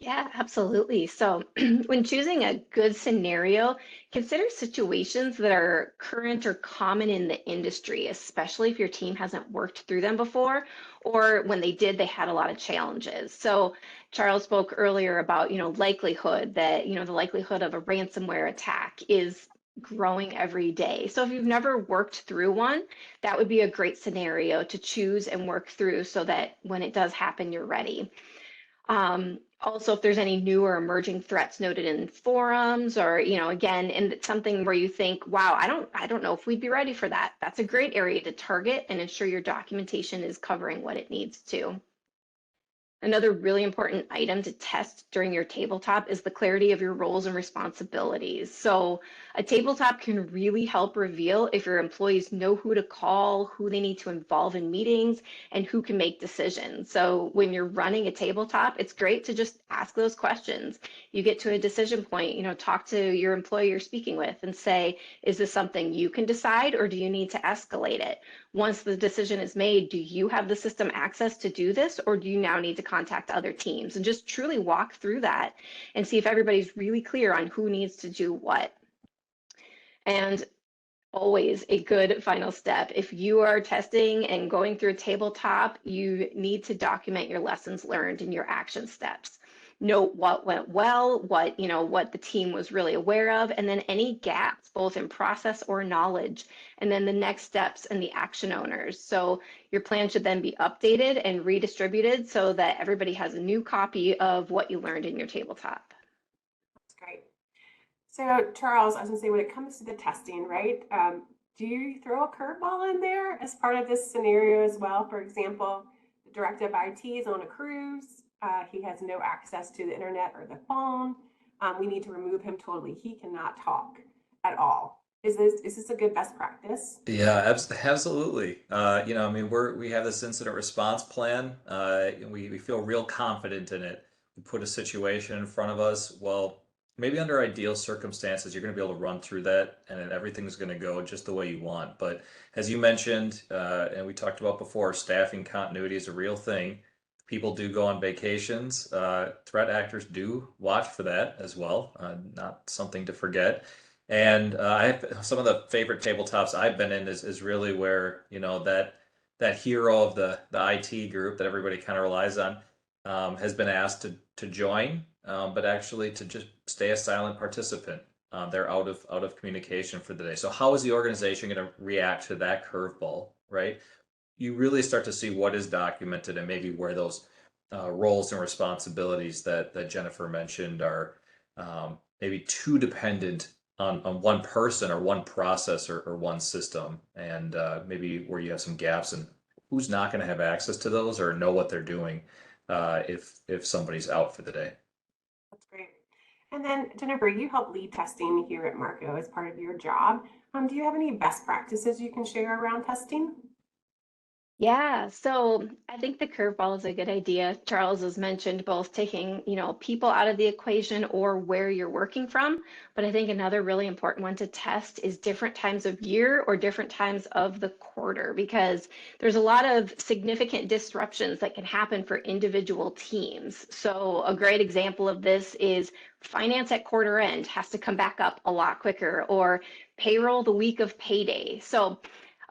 Speaker 3: Yeah, absolutely. So when choosing a good scenario, consider situations that are current or common in the industry, especially if your team hasn't worked through them before, or when they did, they had a lot of challenges. So Charles spoke earlier about, likelihood that, the likelihood of a ransomware attack is growing every day. So if you've never worked through one, that would be a great scenario to choose and work through so that when it does happen, you're ready. Also, if there's any new or emerging threats noted in forums, or again, and it's something where you think, wow, I don't know if we'd be ready for that. That's a great area to target and ensure your documentation is covering what it needs to. Another really important item to test during your tabletop is the clarity of your roles and responsibilities. So a tabletop can really help reveal if your employees know who to call, who they need to involve in meetings, and who can make decisions. So when you're running a tabletop, it's great to just ask those questions. You get to a decision point, talk to your employee you're speaking with and say, is this something you can decide, or do you need to escalate it? Once the decision is made, do you have the system access to do this, or do you now need to contact other teams? And just truly walk through that and see if everybody's really clear on who needs to do what. And always a good final step. If you are testing and going through a tabletop, you need to document your lessons learned and your action steps. Note what went well, what the team was really aware of, and then any gaps, both in process or knowledge, and then the next steps and the action owners. So your plan should then be updated and redistributed so that everybody has a new copy of what you learned in your tabletop.
Speaker 4: That's great. So Charles, I was going to say, when it comes to the testing, right, do you throw a curveball in there as part of this scenario as well? For example, the director of IT is on a cruise. He has no access to the internet or the phone. We need to remove him totally. He cannot talk at all. Is this a good best practice?
Speaker 2: Yeah, absolutely. We have this incident response plan. And we feel real confident in it. We put a situation in front of us. Well, maybe under ideal circumstances, you're going to be able to run through that and everything's going to go just the way you want. But as you mentioned, and we talked about before, staffing continuity is a real thing. People do go on vacations. Threat actors do watch for that as well. Not something to forget. And I have some of the favorite tabletops I've been in is really where, that hero of the IT group that everybody kind of relies on has been asked to join, but actually to just stay a silent participant. They're out of communication for the day. So how is the organization going to react to that curveball, right? You really start to see what is documented and maybe where those roles and responsibilities that Jennifer mentioned are maybe too dependent on one person or one process or one system, and maybe where you have some gaps and who's not going to have access to those or know what they're doing if somebody's out for the day.
Speaker 4: That's great. And then Jennifer, you help lead testing here at Marco as part of your job. Do you have any best practices you can share around testing?
Speaker 3: Yeah, so I think the curveball is a good idea. Charles has mentioned both taking, people out of the equation or where you're working from. But I think another really important one to test is different times of year or different times of the quarter, because there's a lot of significant disruptions that can happen for individual teams. So a great example of this is finance at quarter end has to come back up a lot quicker, or payroll the week of payday. So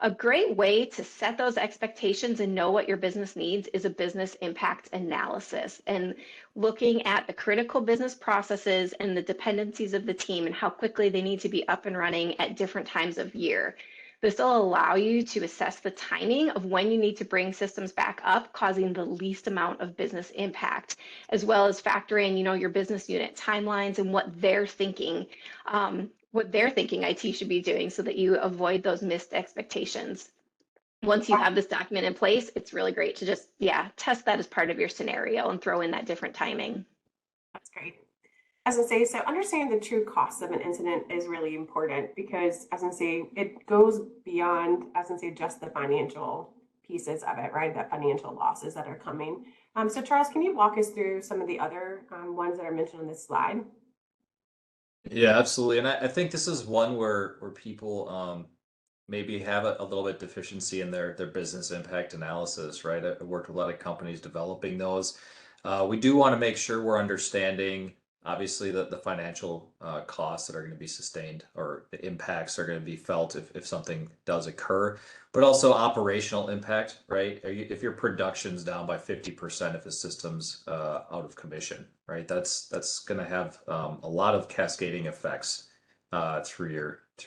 Speaker 3: a great way to set those expectations and know what your business needs is a business impact analysis, and looking at the critical business processes and the dependencies of the team and how quickly they need to be up and running at different times of year. This will allow you to assess the timing of when you need to bring systems back up, causing the least amount of business impact, as well as factor in, your business unit timelines and what they're thinking IT should be doing so that you avoid those missed expectations. Once you have this document in place, it's really great to just, test that as part of your scenario and throw in that different timing.
Speaker 4: That's great. As I say, so understanding the true cost of an incident is really important because, as I say, it goes beyond, as I say, just the financial pieces of it, right? The financial losses that are coming. So Charles, can you walk us through some of the other ones that are mentioned on this slide?
Speaker 2: Yeah, absolutely. And I think this is one where people maybe have a little bit deficiency in their business impact analysis, right? I worked with a lot of companies developing those. We do want to make sure we're understanding, obviously, the financial costs that are going to be sustained or the impacts are going to be felt if something does occur, but also operational impact, right? If your production's down by 50% if a system's out of commission, right? That's going to have a lot of cascading effects through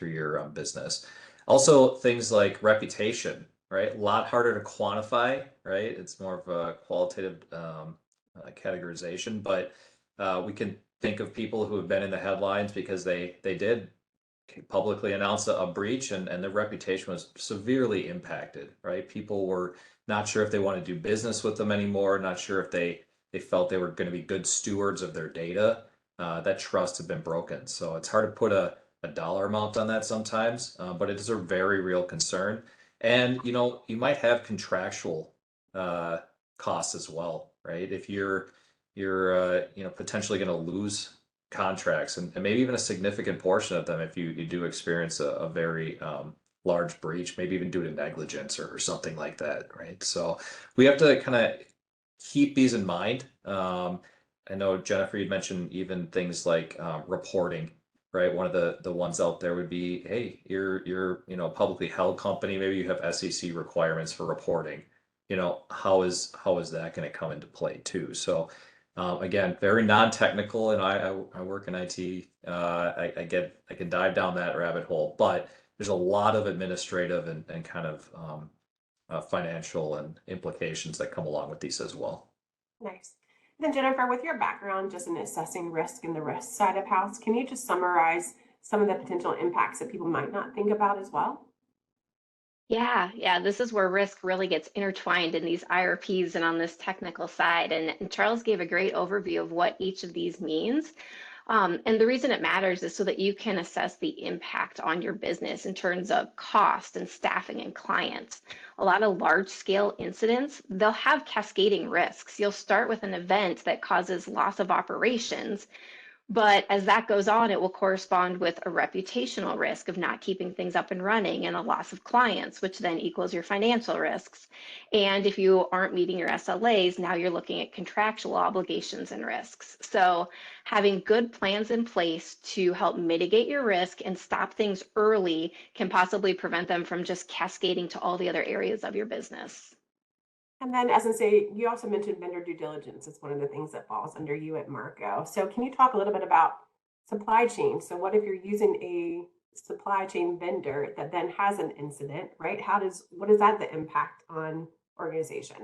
Speaker 2: your business. Also, things like reputation, right? A lot harder to quantify, right? It's more of a qualitative categorization, but we can think of people who have been in the headlines because they did publicly announce a breach and their reputation was severely impacted, right? People were not sure if they want to do business with them anymore, not sure if they felt they were going to be good stewards of their data. That trust had been broken. So it's hard to put a dollar amount on that sometimes, but it is a very real concern. And you might have contractual costs as well, right? If you're potentially going to lose contracts and maybe even a significant portion of them if you do experience a very large breach, maybe even due to negligence or something like that, right? So we have to kind of keep these in mind. I know Jennifer, you mentioned even things like reporting, right? One of the ones out there would be, hey, you're a publicly held company, maybe you have SEC requirements for reporting. How is that going to come into play too? So again, very non-technical, and I work in IT. I can dive down that rabbit hole, but there's a lot of administrative and kind of financial and implications that come along with these as well.
Speaker 4: Nice. Then Jennifer, with your background just in assessing risk in the risk side of house, can you just summarize some of the potential impacts that people might not think about as well?
Speaker 3: Yeah, this is where risk really gets intertwined in these IRPs and on this technical side. And Charles gave a great overview of what each of these means. And the reason it matters is so that you can assess the impact on your business in terms of cost and staffing and clients. A lot of large scale incidents, they'll have cascading risks. You'll start with an event that causes loss of operations, but as that goes on, it will correspond with a reputational risk of not keeping things up and running and a loss of clients, which then equals your financial risks. And if you aren't meeting your SLAs, now you're looking at contractual obligations and risks. So having good plans in place to help mitigate your risk and stop things early can possibly prevent them from just cascading to all the other areas of your business.
Speaker 4: And then, as I say, you also mentioned vendor due diligence is one of the things that falls under you at Marco. So can you talk a little bit about supply chain? So what if you're using a supply chain vendor that then has an incident, right? What is that the impact on organization?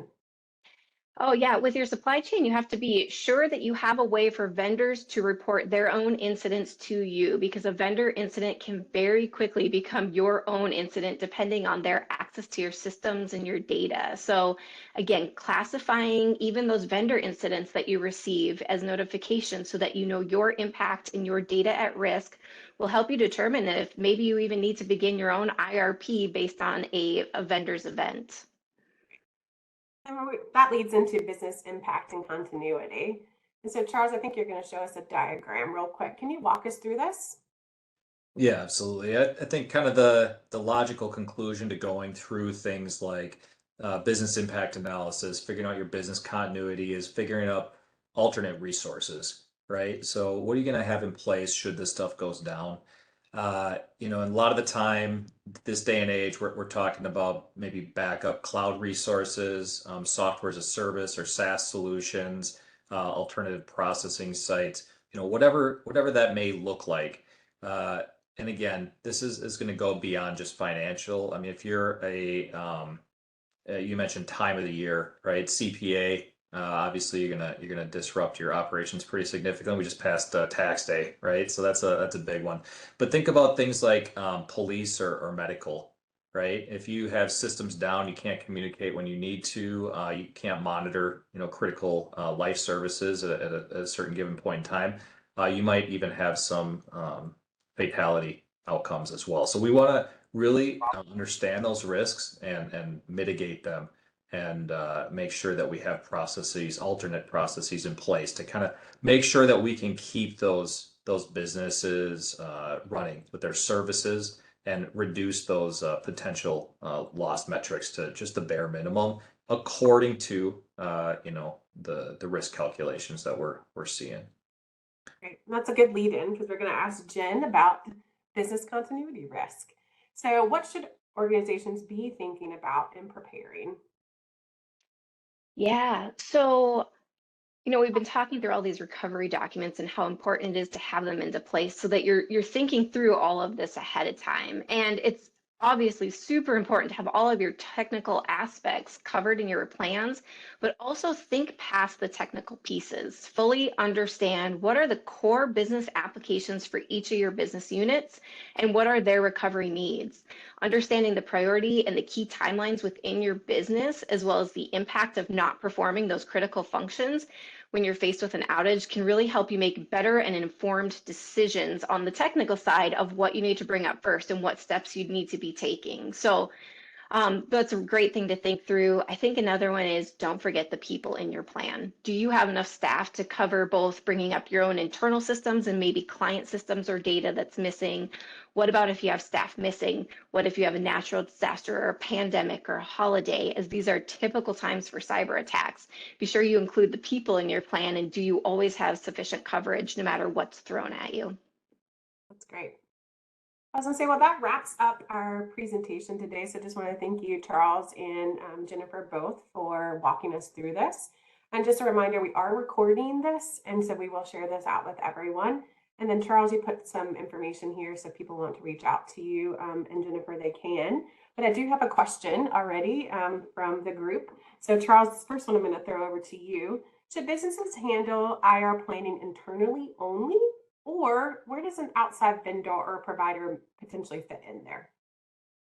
Speaker 3: Oh, yeah. With your supply chain, you have to be sure that you have a way for vendors to report their own incidents to you, because a vendor incident can very quickly become your own incident depending on their access to your systems and your data. So, again, classifying even those vendor incidents that you receive as notifications so that you know your impact and your data at risk will help you determine if maybe you even need to begin your own IRP based on a vendor's event.
Speaker 4: And that leads into business impact and continuity. And so, Charles, I think you're going to show us a diagram real quick. Can you walk us through this?
Speaker 2: Yeah, absolutely. I think kind of the logical conclusion to going through things like business impact analysis, figuring out your business continuity is figuring out alternate resources, right? So what are you going to have in place should this stuff goes down? And a lot of the time, this day and age, we're talking about maybe backup cloud resources, software as a service or SaaS solutions, alternative processing sites, whatever that may look like. And again, this is going to go beyond just financial. I mean, if you're you mentioned time of the year, right? CPA, obviously you're gonna disrupt your operations pretty significantly. We just passed tax day, right? So that's a big one. But think about things like police or medical, right? If you have systems down, you can't communicate when you need to, you can't monitor, critical life services at a certain given point in time. You might even have some fatality outcomes as well. So we want to really understand those risks and mitigate them and make sure that we have processes, alternate processes in place to kind of make sure that we can keep those businesses running with their services and reduce those potential loss metrics to just the bare minimum according to the risk calculations that we're seeing.
Speaker 4: Great. That's a good lead in because we're going to ask Jen about business continuity risk. So, what should organizations be thinking about in preparing?
Speaker 3: Yeah. So, we've been talking through all these recovery documents and how important it is to have them into place so that you're thinking through all of this ahead of time. And it's obviously super important to have all of your technical aspects covered in your plans, but also think past the technical pieces. Fully understand what are the core business applications for each of your business units and what are their recovery needs. Understanding the priority and the key timelines within your business, as well as the impact of not performing those critical functions when you're faced with an outage, can really help you make better and informed decisions on the technical side of what you need to bring up first and what steps you need to be taking. So that's a great thing to think through. I think another one is don't forget the people in your plan. Do you have enough staff to cover both bringing up your own internal systems and maybe client systems or data that's missing? What about if you have staff missing? What if you have a natural disaster or a pandemic or a holiday, as these are typical times for cyber attacks? Be sure you include the people in your plan, and do you always have sufficient coverage no matter what's thrown at you?
Speaker 4: That's great. I was going to say, well, that wraps up our presentation today. So just want to thank you, Charles and Jennifer, both for walking us through this. And just a reminder, we are recording this, and so we will share this out with everyone. And then Charles, you put some information here so people want to reach out to you, and Jennifer, they can. But I do have a question already from the group. So Charles, this first one I'm going to throw over to you. Should businesses handle IR planning internally only? Or where does an outside vendor or provider potentially fit in there?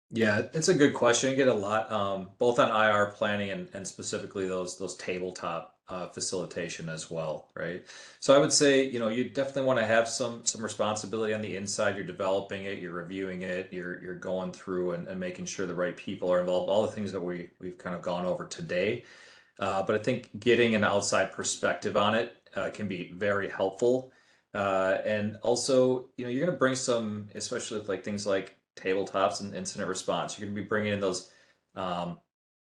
Speaker 2: Yeah, it's a good question. You get a lot, both on IR planning and specifically those tabletop facilitation as well, right? So I would say, you definitely want to have some responsibility on the inside. You're developing it, you're reviewing it, you're going through and making sure the right people are involved, all the things that we've kind of gone over today. But I think getting an outside perspective on it can be very helpful. And also, you're going to bring some, especially with like things like tabletops and incident response, you're going to be bringing in those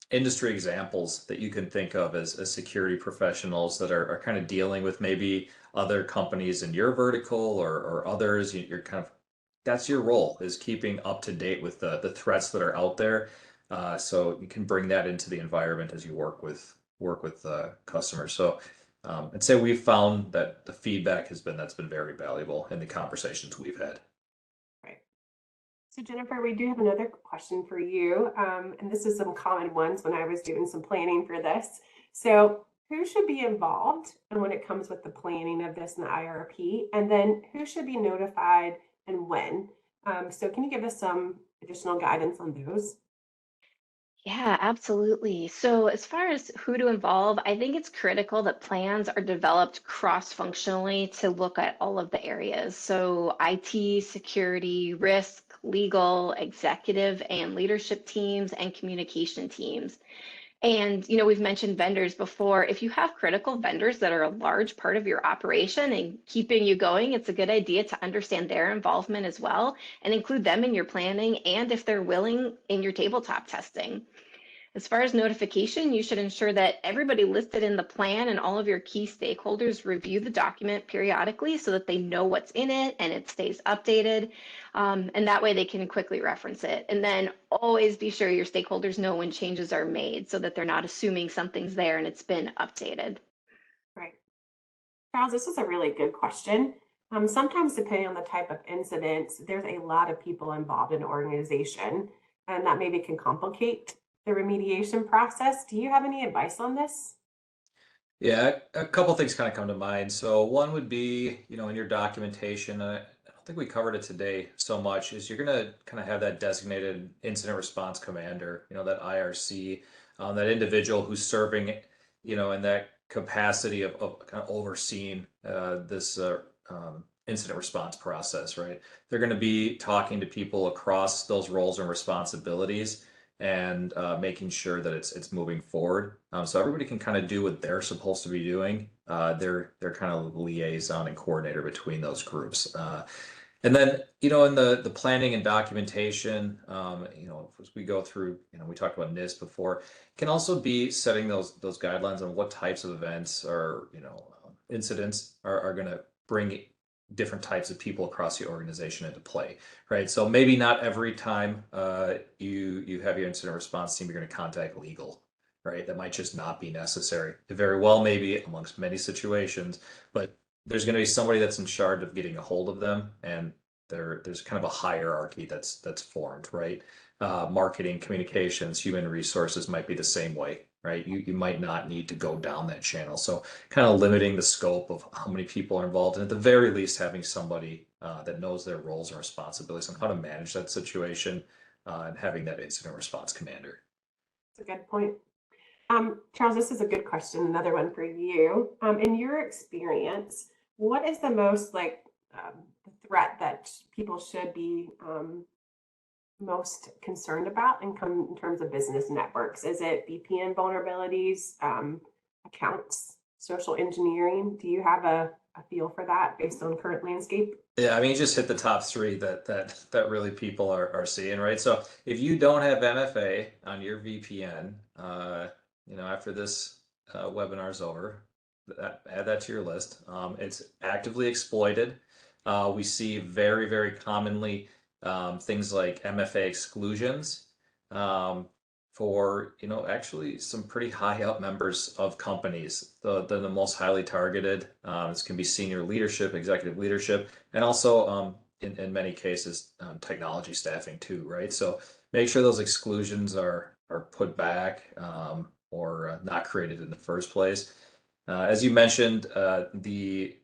Speaker 2: industry examples that you can think of as security professionals that are kind of dealing with maybe other companies in your vertical or others. You're kind of, that's your role, is keeping up to date with the threats that are out there. So you can bring that into the environment as you work with customers. So I'd say we've found that the feedback that's been very valuable in the conversations we've had.
Speaker 4: Right. So Jennifer, we do have another question for you. And this is some common ones when I was doing some planning for this. So who should be involved and when it comes with the planning of this and the IRP, and then who should be notified and when? So can you give us some additional guidance on those?
Speaker 3: Yeah, absolutely. So, as far as who to involve, I think it's critical that plans are developed cross-functionally to look at all of the areas. So, IT, security, risk, legal, executive, and leadership teams, and communication teams. And, we've mentioned vendors before. If you have critical vendors that are a large part of your operation and keeping you going, it's a good idea to understand their involvement as well and include them in your planning and, if they're willing, in your tabletop testing. As far as notification, you should ensure that everybody listed in the plan and all of your key stakeholders review the document periodically so that they know what's in it and it stays updated. And that way they can quickly reference it. And then always be sure your stakeholders know when changes are made so that they're not assuming something's there and it's been updated.
Speaker 4: Right. Charles, this is a really good question. Sometimes, depending on the type of incident, there's a lot of people involved in an organization, and that maybe can complicate the remediation process. Do you have any advice on this?
Speaker 2: Yeah, a couple things kind of come to mind. So one would be, in your documentation, I don't think we covered it today so much, is you're going to kind of have that designated incident response commander, that IRC, that individual who's serving, in that capacity of kind of overseeing this incident response process, right? They're going to be talking to people across those roles and responsibilities and making sure that it's moving forward. So everybody can kind of do what they're supposed to be doing. They're kind of liaison and coordinator between those groups. And then, in the planning and documentation, as we go through, we talked about NIST before, can also be setting those guidelines on what types of events or, incidents are going to bring different types of people across the organization into play, right? So maybe not every time you have your incident response team, you're going to contact legal, right? That might just not be necessary. It very well may be amongst many situations, but there's going to be somebody that's in charge of getting a hold of them, and there's kind of a hierarchy that's formed, right? Marketing, communications, human resources might be the same way, right? You might not need to go down that channel. So kind of limiting the scope of how many people are involved, and at the very least having somebody that knows their roles and responsibilities and how to manage that situation, and having that incident response commander.
Speaker 4: That's a good point. Charles, this is a good question. Another one for you. In your experience, what is the most threat that people should be most concerned about in terms of business networks? Is it VPN vulnerabilities, accounts, social engineering? Do you have a feel for that based on current landscape?
Speaker 2: Yeah, I mean, you just hit the top three that really people are seeing, right? So if you don't have MFA on your VPN, after this webinar is over, add that to your list. It's actively exploited. We see very, very commonly things like MFA exclusions for actually some pretty high up members of companies. The most highly targeted. This can be senior leadership, executive leadership, and also in many cases technology staffing too, right? So make sure those exclusions are put back or not created in the first place. As you mentioned, the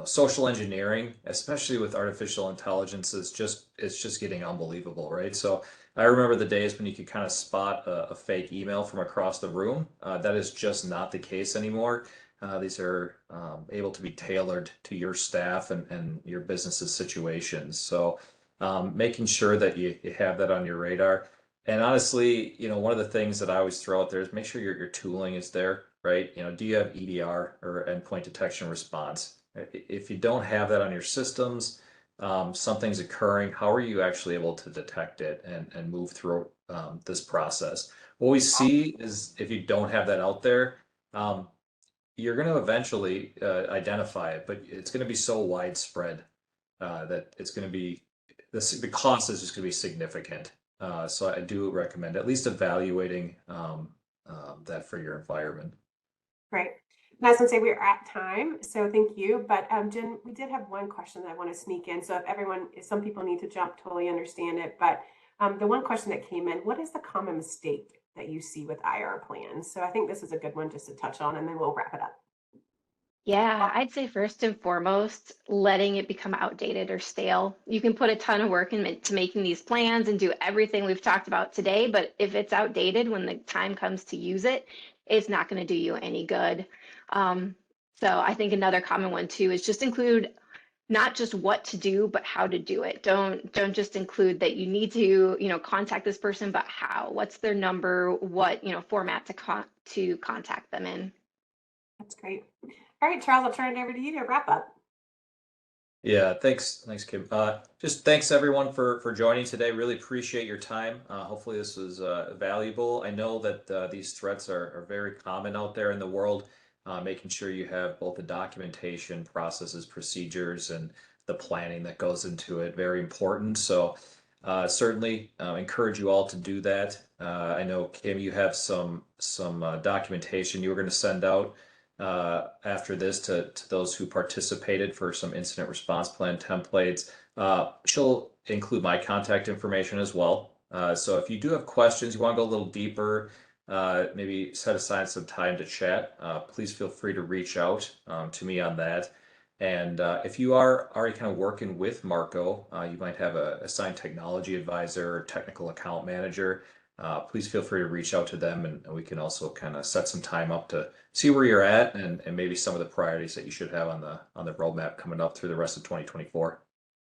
Speaker 2: social engineering, especially with artificial intelligence, it's just getting unbelievable, right? So I remember the days when you could kind of spot a fake email from across the room. That is just not the case anymore. These are able to be tailored to your staff and your business's situations. So making sure that you have that on your radar. And honestly, one of the things that I always throw out there is make sure your tooling is there, right? Do you have EDR or endpoint detection response? If you don't have that on your systems, something's occurring. How are you actually able to detect it and move through this process? What we see is if you don't have that out there, you're going to eventually identify it, but it's going to be so widespread that it's going to be the cost is just going to be significant. So I do recommend at least evaluating that for your environment.
Speaker 4: Right. And I was going to say we're at time, so thank you. But Jen, we did have one question that I want to sneak in. So if some people need to jump, totally understand it. But the one question that came in, what is the common mistake that you see with IR plans. So I think this is a good one just to touch on, and then we'll wrap it up.
Speaker 3: Yeah, I'd say first and foremost, letting it become outdated or stale. You can put a ton of work into making these plans and do everything we've talked about today, but if it's outdated when the time comes to use it, it's not going to do you any good. Um, so I think another common one too is just include not just what to do, but how to do it. Don't just include that you need to, contact this person, but how. What's their number? What, format to contact them in.
Speaker 4: That's great. All right, Charles, I'll turn it over to you to wrap up.
Speaker 2: Yeah, thanks, Kim. Just thanks everyone for joining today. Really appreciate your time. Hopefully this was valuable. I know that these threats are very common out there in the world. Making sure you have both the documentation, processes, procedures, and the planning that goes into it, very important. So certainly encourage you all to do that. I know, Kim, you have some documentation you were going to send out after this to those who participated for some incident response plan templates. She'll include my contact information as well. So if you do have questions, you want to go a little deeper, maybe set aside some time to chat, please feel free to reach out to me on that. And if you are already kind of working with Marco, you might have a assigned technology advisor or technical account manager. Please feel free to reach out to them, and we can also kind of set some time up to see where you're at and maybe some of the priorities that you should have on the roadmap coming up through the rest of 2024.